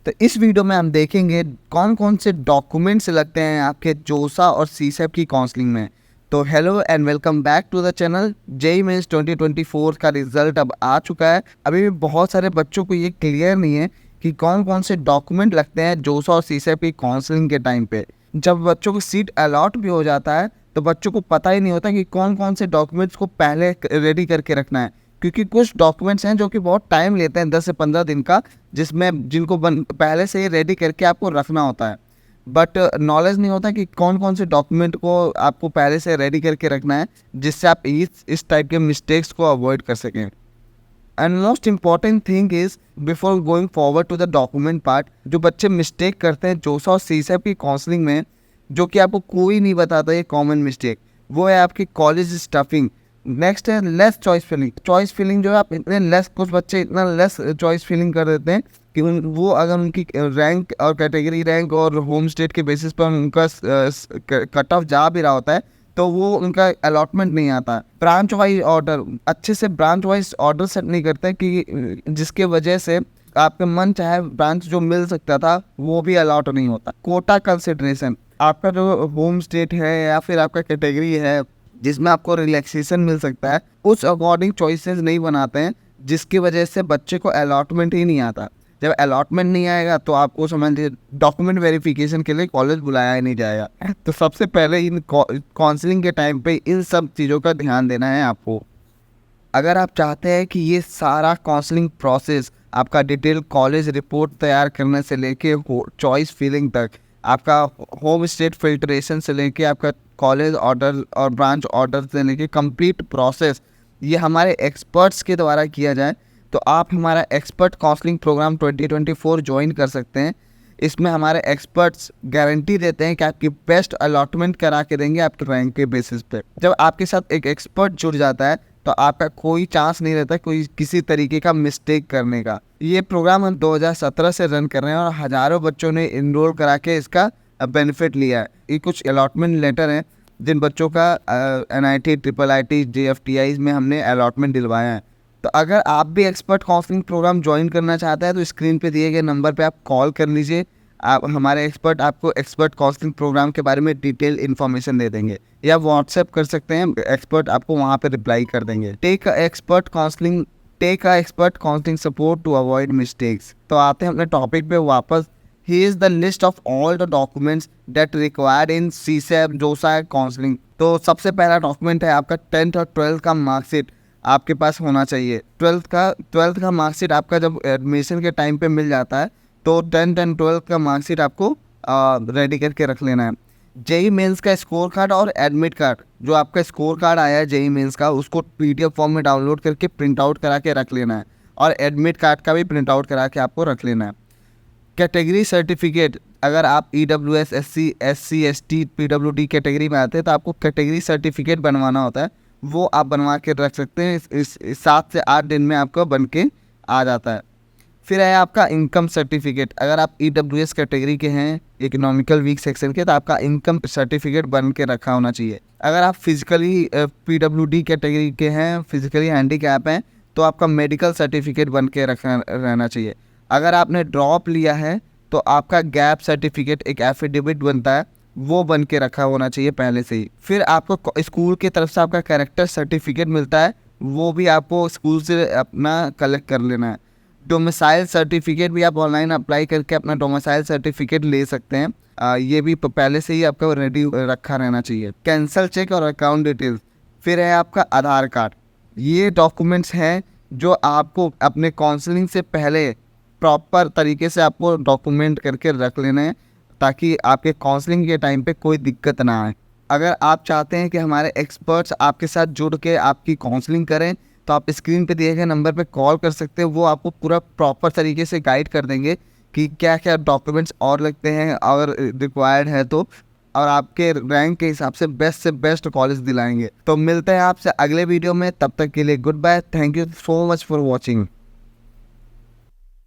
तो इस वीडियो में हम देखेंगे कौन कौन से डॉक्यूमेंट्स लगते हैं आपके जोसा और सीसैप की काउंसलिंग में। तो hello and welcome back to the channel. JEE Mains 2024 का रिजल्ट अब आ चुका है। अभी भी बहुत सारे बच्चों को ये क्लियर नहीं है कि कौन कौन से डॉक्यूमेंट लगते हैं जोसा और सीसैप की काउंसलिंग के टाइम पे। जब बच्चों को सीट अलॉट भी हो जाता है तो बच्चों को पता ही नहीं होता कि कौन कौन से डॉक्यूमेंट्स को पहले रेडी करके रखना है, क्योंकि कुछ डॉक्यूमेंट्स हैं जो कि बहुत टाइम लेते हैं, 10 से 15 दिन का, जिनको पहले से ही रेडी करके आपको रखना होता है। बट नॉलेज नहीं होता कि कौन कौन से डॉक्यूमेंट को आपको पहले से रेडी करके रखना है, जिससे आप इस टाइप के मिस्टेक्स को अवॉइड कर सकें। And most important thing is before going forward to the document part, जो बच्चे मिस्टेक करते हैं जोसा और सीसैप की काउंसलिंग में, जो कि आपको कोई नहीं बताता, ये कॉमन मिस्टेक, वो है आपकी कॉलेज स्टफिंग। नेक्स्ट है less choice filling. Choice filling जो है, आप इतने लेस, कुछ बच्चे इतना लेस चॉइस फिलिंग कर देते हैं कि वो अगर उनकी रैंक और कैटेगरी रैंक और होम स्टेट के बेसिस पर उनका कट ऑफ जा भी रहा होता है तो वो उनका अलॉटमेंट नहीं आता। ब्रांच वाइज ऑर्डर, अच्छे से ब्रांच वाइज ऑर्डर सेट नहीं करते कि जिसके वजह से आपके मन चाहे ब्रांच जो मिल सकता था वो भी अलॉट नहीं होता। कोटा कंसिडरेशन, आपका जो होम स्टेट है या फिर आपका कैटेगरी है जिसमें आपको रिलैक्सेशन मिल सकता है, उस अकॉर्डिंग चॉइसेस नहीं बनाते हैं, जिसकी वजह से बच्चे को अलॉटमेंट ही नहीं आता। जब अलॉटमेंट नहीं आएगा तो आपको समझ लीजिए डॉक्यूमेंट वेरिफिकेशन के लिए कॉलेज बुलाया ही नहीं जाएगा। तो सबसे पहले इन काउंसलिंग के टाइम पे इन सब चीज़ों का ध्यान देना है आपको। अगर आप चाहते हैं कि ये सारा काउंसलिंग प्रोसेस, आपका डिटेल कॉलेज रिपोर्ट तैयार करने से लेके चॉइस फिलिंग तक, आपका होम स्टेट फिल्ट्रेशन से लेके आपका कॉलेज ऑर्डर और ब्रांच ऑर्डर से लेके कंप्लीट प्रोसेस ये हमारे एक्सपर्ट्स के द्वारा किया जाए, तो आप हमारा एक्सपर्ट काउंसलिंग प्रोग्राम 2024 ज्वाइन कर सकते हैं। इसमें हमारे एक्सपर्ट्स गारंटी देते हैं कि आपकी बेस्ट अलॉटमेंट करा के देंगे आपके रैंक के बेसिस पे। जब आपके साथ एक एक्सपर्ट जुड़ जाता है तो आपका कोई चांस नहीं रहता कोई किसी तरीके का मिस्टेक करने का। ये प्रोग्राम हम 2017 से रन कर रहे हैं और हज़ारों बच्चों ने इनरोल करा के इसका बेनिफिट लिया है। ये कुछ अलॉटमेंट लेटर हैं जिन बच्चों का NIT, IIIT, JFTI में हमने अलॉटमेंट दिलवाया है। तो अगर आप भी एक्सपर्ट काउंसलिंग प्रोग्राम ज्वाइन करना चाहते हैं तो स्क्रीन पे दिए गए नंबर पे आप कॉल कर लीजिए। आप हमारे एक्सपर्ट आपको एक्सपर्ट काउंसलिंग प्रोग्राम के बारे में डिटेल इन्फॉर्मेशन दे देंगे, या व्हाट्सएप कर सकते हैं, एक्सपर्ट आपको वहाँ पे रिप्लाई कर देंगे। Take a expert counselling support to avoid mistakes. तो आते हैं अपने टॉपिक पे वापस। Here is the list of all the documents that required in CSAB JOSAA counselling. तो सबसे पहला डॉक्यूमेंट है आपका 10th और 12th का मार्कशीट आपके पास होना चाहिए। 12th का मार्कशीट आपका जब एडमिशन के टाइम पे मिल जाता है तो 10th एंड 12th का मार्कशीट आपको रेडी करके रख लेना है। जेईई मेंस का स्कोर कार्ड और एडमिट कार्ड, जो आपका स्कोर कार्ड आया है जेईई मेंस का, उसको PDF फॉर्म में डाउनलोड करके प्रिंट आउट करा के रख लेना है, और एडमिट कार्ड का भी प्रिंट आउट करा के आपको रख लेना है। कैटेगरी सर्टिफिकेट, अगर आप EWS, SC, SC, ST, PWD category में आते हैं तो आपको कैटेगरी सर्टिफिकेट बनवाना होता है, वो आप बनवा के रख सकते हैं। इस 7 से 8 दिन में आपका बन के आ जाता है। फिर है आपका इनकम सर्टिफिकेट। अगर आप EWS कैटेगरी के हैं, इकोनॉमिकल वीक सेक्शन के, तो आपका इनकम सर्टिफिकेट बन के रखा होना चाहिए। अगर आप फिजिकली PWD कैटेगरी के हैं, फिजिकली हैंडीकैप हैं, तो आपका मेडिकल सर्टिफिकेट बन के रखना रहना चाहिए। अगर आपने ड्रॉप लिया है तो आपका गैप सर्टिफिकेट, एक एफिडेविट बनता है, वो बन के रखा होना चाहिए पहले से ही। फिर आपको स्कूल की तरफ से आपका कैरेक्टर सर्टिफिकेट मिलता है, वो भी आपको स्कूल से अपना कलेक्ट कर लेना है। डोमिसाइल सर्टिफिकेट भी आप ऑनलाइन अप्लाई करके अपना डोमिसाइल सर्टिफिकेट ले सकते हैं, ये भी पहले से ही आपका रेडी रखा रहना चाहिए। कैंसल चेक और अकाउंट डिटेल्स। फिर है आपका आधार कार्ड। ये डॉक्यूमेंट्स हैं जो आपको अपने काउंसलिंग से पहले प्रॉपर तरीके से आपको डॉक्यूमेंट करके रख लेना है, ताकि आपके काउंसलिंग के टाइम पे कोई दिक्कत ना आए। अगर आप चाहते हैं कि हमारे एक्सपर्ट्स आपके साथ जुड़ के आपकी काउंसलिंग करें तो आप स्क्रीन पे दिए गए नंबर पे कॉल कर सकते हैं। वो आपको पूरा प्रॉपर तरीके से गाइड कर देंगे कि क्या क्या डॉक्यूमेंट्स और लगते हैं अगर रिक्वायर्ड है तो, और आपके रैंक के हिसाब से बेस्ट कॉलेज दिलाएंगे। तो मिलते हैं आपसे अगले वीडियो में, तब तक के लिए goodbye. Thank you so much for watching.